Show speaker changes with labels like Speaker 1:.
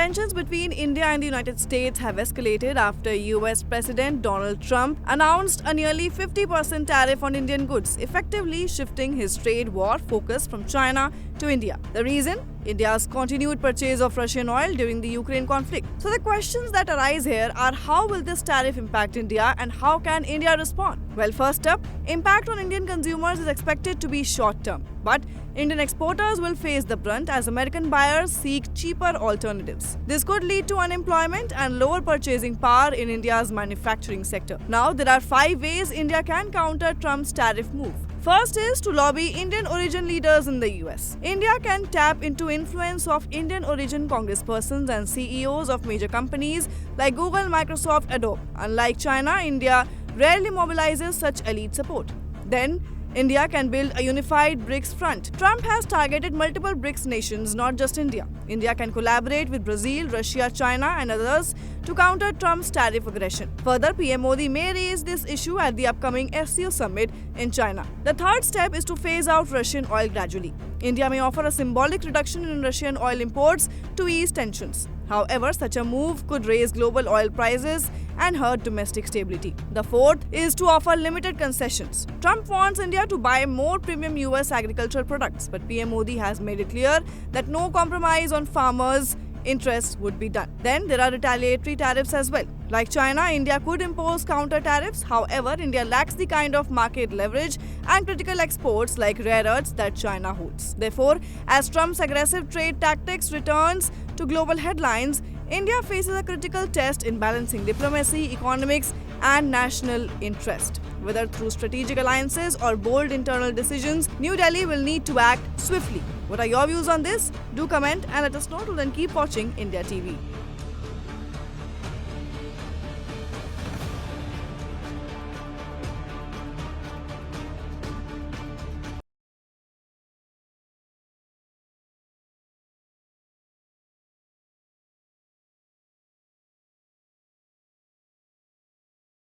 Speaker 1: Tensions between India and the United States have escalated after US President Donald Trump announced a nearly 50% tariff on Indian goods, effectively shifting his trade war focus from China to India. The reason? India's continued purchase of Russian oil during the Ukraine conflict. So the questions that arise here are, how will this tariff impact India and how can India respond? Well, first up, impact on Indian consumers is expected to be short term, but Indian exporters will face the brunt as American buyers seek cheaper alternatives. This could lead to unemployment and lower purchasing power in India's manufacturing sector. Now, there are 5 ways India can counter Trump's tariff move. First is to lobby Indian origin leaders in the US. India can tap into influence of Indian origin congresspersons and CEOs of major companies like Google, Microsoft, Adobe. Unlike China, India rarely mobilizes such elite support. Then, India can build a unified BRICS front. Trump has targeted multiple BRICS nations, not just India. India can collaborate with Brazil, Russia, China, and others to counter Trump's tariff aggression. Further, PM Modi may raise this issue at the upcoming SCO summit in China. The third step is to phase out Russian oil gradually. India may offer a symbolic reduction in Russian oil imports to ease tensions. However, such a move could raise global oil prices and hurt domestic stability. The fourth is to offer limited concessions. Trump wants India to buy more premium US agricultural products, but PM Modi has made it clear that no compromise on farmers' interests would be done. Then there are retaliatory tariffs as well. Like China, India could impose counter tariffs. However, India lacks the kind of market leverage and critical exports like rare earths that China holds. Therefore, as Trump's aggressive trade tactics returns to global headlines, India faces a critical test in balancing diplomacy, economics, and national interest. Whether through strategic alliances or bold internal decisions, New Delhi will need to act swiftly. What are your views on this? Do comment and let us know. Till then, keep watching India TV.